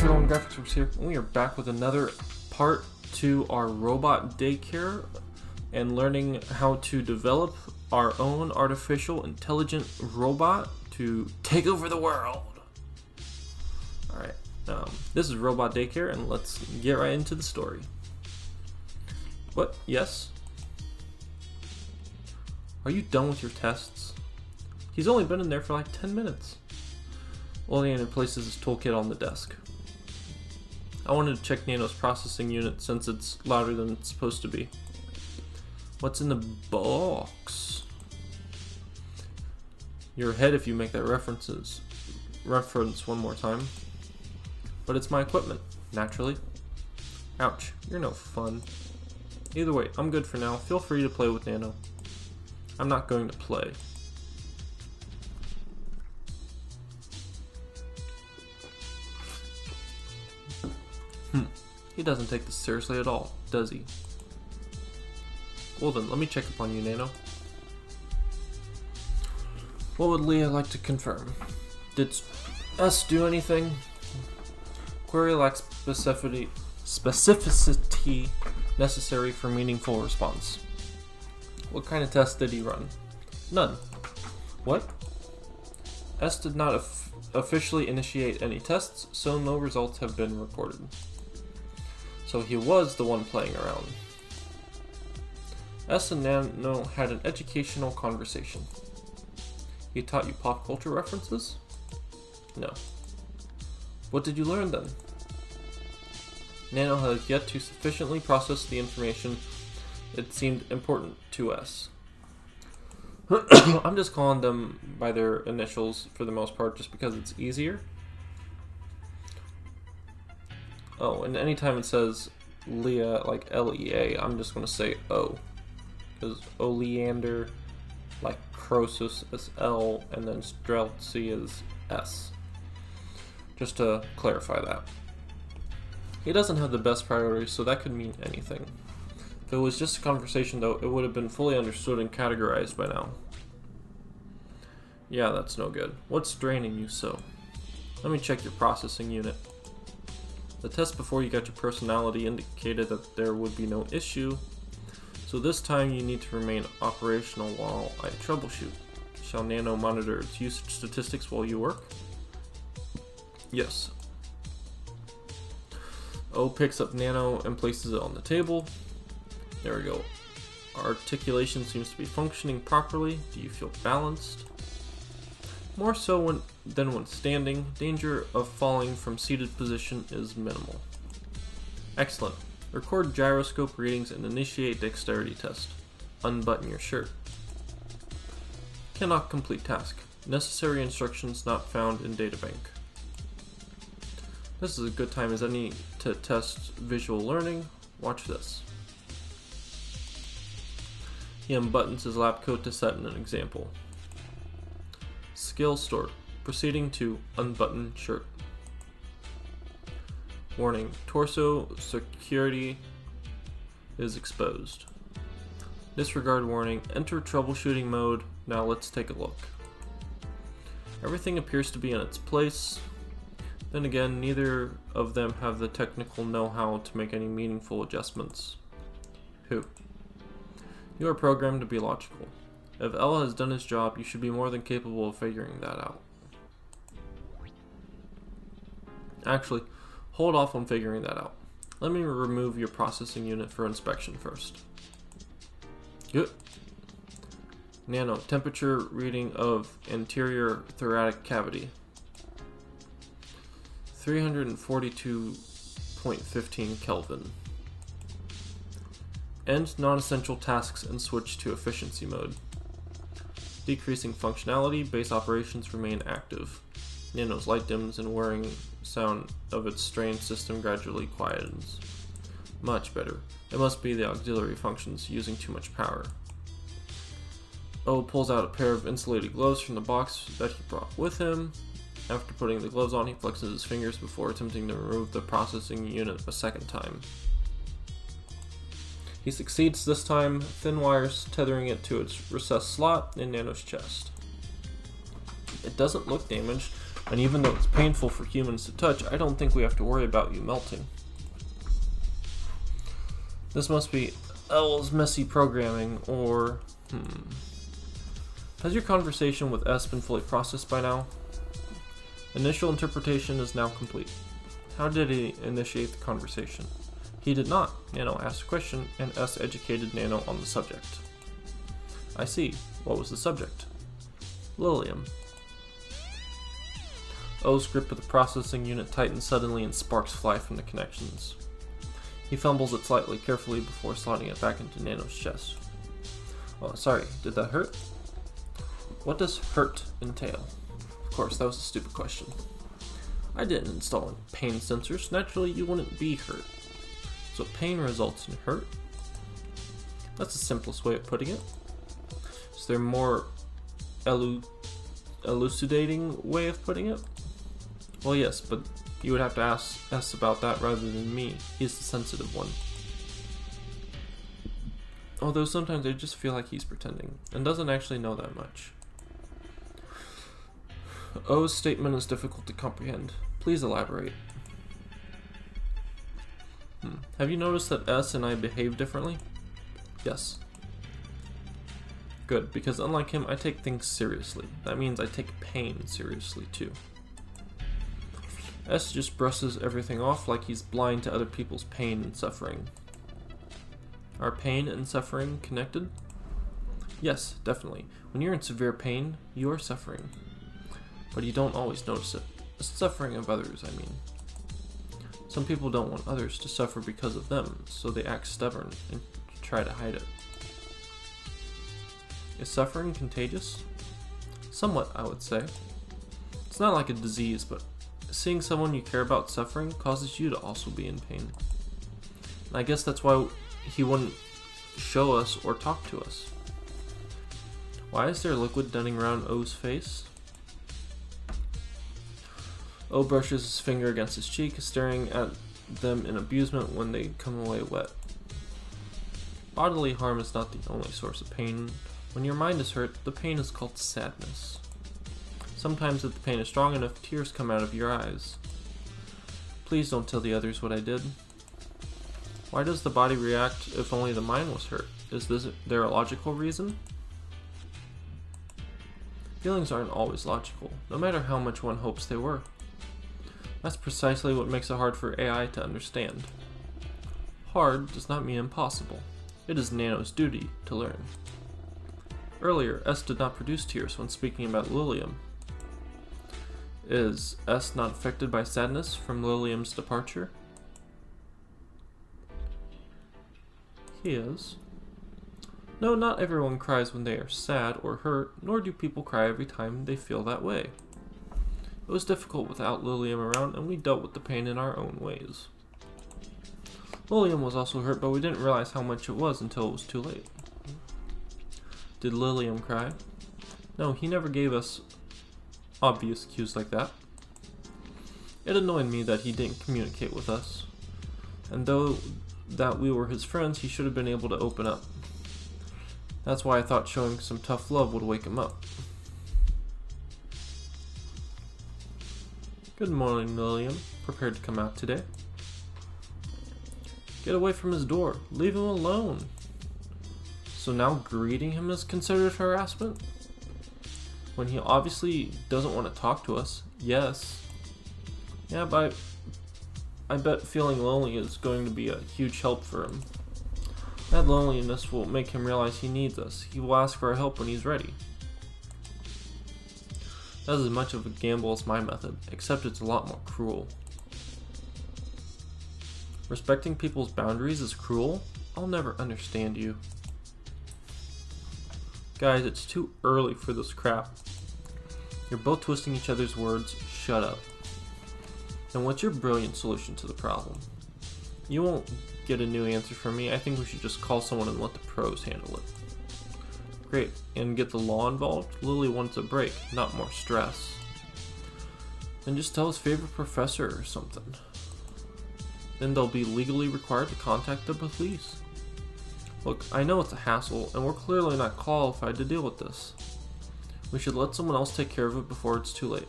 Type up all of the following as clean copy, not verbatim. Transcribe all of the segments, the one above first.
everyone, Graphics here. We are back with another part to our robot daycare and learning how to develop our own artificial intelligent robot to take over the world. Alright, this is Robot Daycare and let's get right into the story. What? Yes? Are you done with your tests? He's only been in there for like 10 minutes. Lilium places his toolkit on the desk. I wanted to check Nano's processing unit since it's louder than it's supposed to be. What's in the box? Your head if you make that reference one more time. But it's my equipment, naturally. Ouch, you're no fun. Either way, I'm good for now. Feel free to play with Nano. I'm not going to play. He doesn't take this seriously at all, does he? Well then, let me check up on you, Nano. What would Leah like to confirm? Did S do anything? Query lacks specificity necessary for meaningful response. What kind of test did he run? None. What? S did not officially initiate any tests, so no results have been reported. So he was the one playing around. S and Nano had an educational conversation. He taught you pop culture references? No. What did you learn then? Nano has yet to sufficiently process the information it seemed important to us. I'm just calling them by their initials for the most part just because it's easier. Oh, and anytime it says Leah, like L-E-A, I'm just going to say O. Because Oleander, like Croesus is L, and then Streltsy is S. Just to clarify that. He doesn't have the best priorities, so that could mean anything. If it was just a conversation, though, it would have been fully understood and categorized by now. Yeah, that's no good. What's draining you so? Let me check your processing unit. The test before you got your personality indicated that there would be no issue, so this time you need to remain operational while I troubleshoot. Shall Nano monitor its usage statistics while you work? Yes. O picks up Nano and places it on the table. There we go. Articulation seems to be functioning properly. Do you feel balanced? More so than when standing. Danger of falling from seated position is minimal. Excellent. Record gyroscope readings and initiate dexterity test. Unbutton your shirt. Cannot complete task. Necessary instructions not found in databank. This is a good time as any to test visual learning. Watch this. He unbuttons his lab coat to set an example. Skill stored. Proceeding to unbutton shirt. Warning. Torso security is exposed. Disregard warning. Enter troubleshooting mode. Now let's take a look. Everything appears to be in its place. Then again, neither of them have the technical know-how to make any meaningful adjustments. Who? You are programmed to be logical. If L has done his job, you should be more than capable of figuring that out. Actually, hold off on figuring that out. Let me remove your processing unit for inspection first. Good. Nano, temperature reading of anterior thoracic cavity. 342.15 Kelvin. End non-essential tasks and switch to efficiency mode. Decreasing functionality, base operations remain active. Nano's light dims and whirring sound of its strained system gradually quietens. Much better. It must be the auxiliary functions using too much power. O pulls out a pair of insulated gloves from the box that he brought with him. After putting the gloves on, he flexes his fingers before attempting to remove the processing unit a second time. He succeeds this time, thin wires tethering it to its recessed slot in Nano's chest. It doesn't look damaged, And even though it's painful for humans to touch, I don't think we have to worry about you melting. This must be L's messy programming, or... Has your conversation with S been fully processed by now? Initial interpretation is now complete. How did he initiate the conversation? He did not. Nano asked a question, and S educated Nano on the subject. I see. What was the subject? Lilium. O's grip of the processing unit tightens suddenly and sparks fly from the connections. He fumbles it slightly carefully before sliding it back into Nano's chest. Oh, sorry, did that hurt? What does hurt entail? Of course, that was a stupid question. I didn't install any pain sensors. Naturally, you wouldn't be hurt. So pain results in hurt? That's the simplest way of putting it. Is there a more elucidating way of putting it? Well, yes, but you would have to ask S about that rather than me. He's the sensitive one. Although sometimes I just feel like he's pretending, and doesn't actually know that much. O's statement is difficult to comprehend. Please elaborate. Have you noticed that S and I behave differently? Yes. Good, because unlike him, I take things seriously. That means I take pain seriously too. S just brushes everything off like he's blind to other people's pain and suffering. Are pain and suffering connected? Yes, definitely. When you're in severe pain, you are suffering. But you don't always notice it. The suffering of others, I mean. Some people don't want others to suffer because of them, so they act stubborn and try to hide it. Is suffering contagious? Somewhat, I would say. It's not like a disease, but seeing someone you care about suffering causes you to also be in pain. And I guess that's why he wouldn't show us or talk to us. Why is there liquid dunning around O's face? O brushes his finger against his cheek, staring at them in abusement when they come away wet. Bodily harm is not the only source of pain. When your mind is hurt, the pain is called sadness. Sometimes if the pain is strong enough, tears come out of your eyes. Please don't tell the others what I did. Why does the body react if only the mind was hurt? Is there a logical reason? Feelings aren't always logical, no matter how much one hopes they were. That's precisely what makes it hard for AI to understand. Hard does not mean impossible. It is Nano's duty to learn. Earlier, S did not produce tears when speaking about Lilium. Is S not affected by sadness from Lilium's departure? He is. No, not everyone cries when they are sad or hurt, nor do people cry every time they feel that way. It was difficult without Lilium around, and we dealt with the pain in our own ways. Lilium was also hurt, but we didn't realize how much it was until it was too late. Did Lilium cry? No, he never gave us obvious cues like that. It annoyed me that he didn't communicate with us, and though that we were his friends, he should have been able to open up. That's why I thought showing some tough love would wake him up. Good morning, Lilium. Prepared to come out today? Get away from his door. Leave him alone. So now greeting him is considered harassment? When he obviously doesn't want to talk to us, yes. Yeah, but I bet feeling lonely is going to be a huge help for him. That loneliness will make him realize he needs us. He will ask for our help when he's ready. That's as much of a gamble as my method, except it's a lot more cruel. Respecting people's boundaries is cruel? I'll never understand you. Guys, it's too early for this crap. You're both twisting each other's words. Shut up. And what's your brilliant solution to the problem? You won't get a new answer from me. I think we should just call someone and let the pros handle it. Great. And get the law involved? Lily wants a break, not more stress. Then just tell his favorite professor or something. Then they'll be legally required to contact the police. Look, I know it's a hassle, and we're clearly not qualified to deal with this. We should let someone else take care of it before it's too late.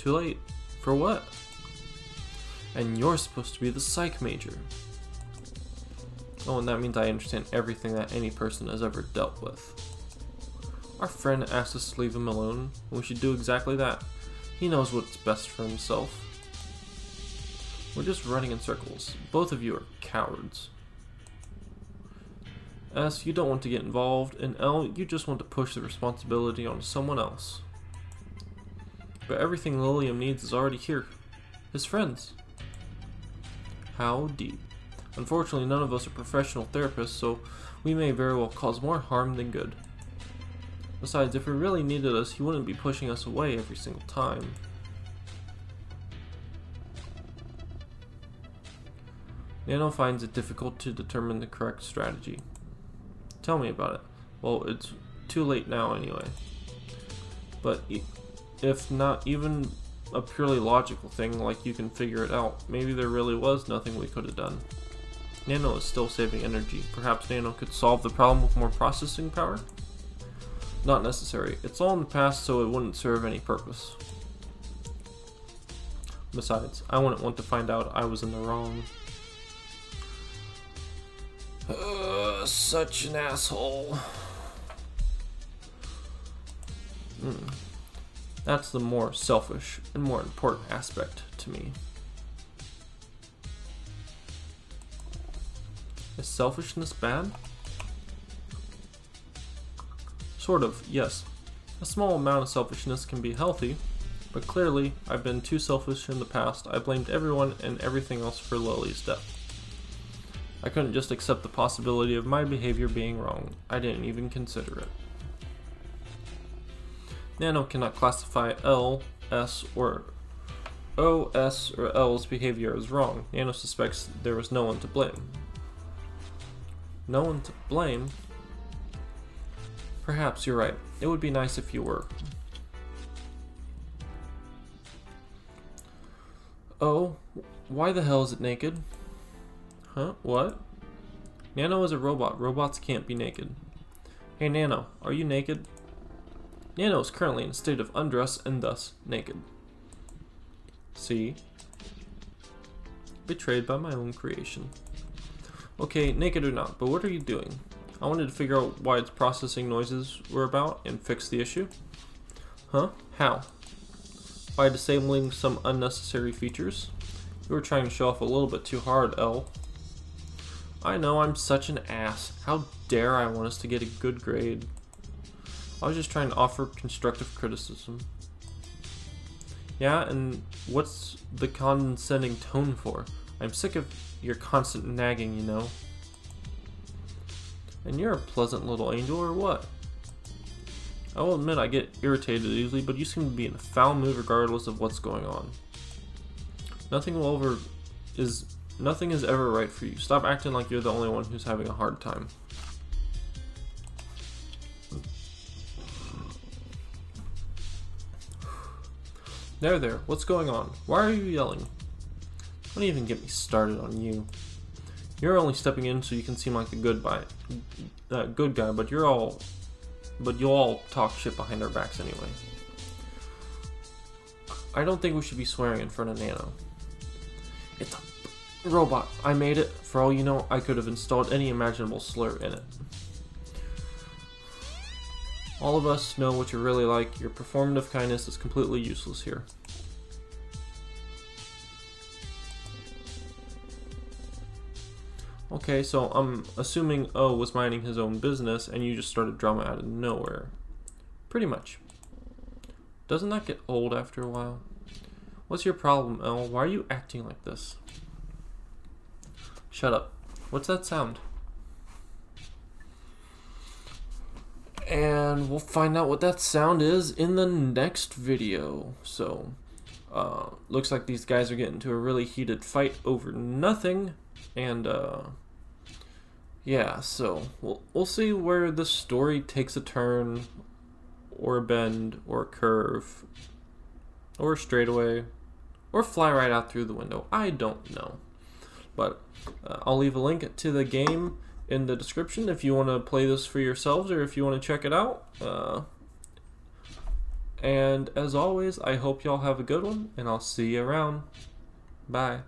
Too late. For what? And you're supposed to be the psych major. Oh, and that means I understand everything that any person has ever dealt with. Our friend asked us to leave him alone, and we should do exactly that. He knows what's best for himself. We're just running in circles. Both of you are cowards. S, you don't want to get involved, and L, you just want to push the responsibility onto someone else. But everything Lilium needs is already here. His friends. How deep. Unfortunately, none of us are professional therapists, so we may very well cause more harm than good. Besides, if he really needed us, he wouldn't be pushing us away every single time. Nano finds it difficult to determine the correct strategy. Tell me about it. Well, it's too late now anyway. But if not even a purely logical thing, like you can figure it out, maybe there really was nothing we could have done. Nano is still saving energy. Perhaps Nano could solve the problem with more processing power? Not necessary. It's all in the past, so it wouldn't serve any purpose. Besides, I wouldn't want to find out I was in the wrong. Such an asshole. That's the more selfish and more important aspect to me. Is selfishness bad? Sort of, yes. A small amount of selfishness can be healthy, but clearly I've been too selfish in the past. I blamed everyone and everything else for Lily's death. I couldn't just accept the possibility of my behavior being wrong. I didn't even consider it. Nano cannot classify L, S, or O, S, or L's behavior as wrong. Nano suspects there was no one to blame. No one to blame? Perhaps you're right. It would be nice if you were. Oh, why the hell is it naked? Huh? What? Nano is a robot. Robots can't be naked. Hey Nano, are you naked? Nano is currently in a state of undress and thus naked. See? Betrayed by my own creation. Okay, naked or not, but what are you doing? I wanted to figure out why its processing noises were about and fix the issue. Huh? How? By disabling some unnecessary features? You were trying to show off a little bit too hard, L. I know, I'm such an ass. How dare I want us to get a good grade? I was just trying to offer constructive criticism. Yeah, and what's the condescending tone for? I'm sick of your constant nagging, you know. And you're a pleasant little angel, or what? I will admit I get irritated easily, but you seem to be in a foul mood regardless of what's going on. Nothing is ever right for you. Stop acting like you're the only one who's having a hard time. There, what's going on? Why are you yelling? Don't even get me started on you. You're only stepping in so you can seem like the good guy, but you'll all talk shit behind our backs anyway. I don't think we should be swearing in front of Nano. It's a robot. I made it. For all you know, I could have installed any imaginable slur in it. All of us know what you're really like. Your performative kindness is completely useless here. Okay, so I'm assuming O was minding his own business and you just started drama out of nowhere. Pretty much. Doesn't that get old after a while? What's your problem, L? Why are you acting like this? Shut up. What's that sound? And we'll find out what that sound is in the next video. So, looks like these guys are getting into a really heated fight over nothing. And, yeah, so we'll see where the story takes a turn, or a bend, or a curve, or a straightaway, or fly right out through the window. I don't know. But I'll leave a link to the game in the description if you want to play this for yourselves or if you want to check it out. And as always, I hope y'all have a good one, and I'll see you around. Bye.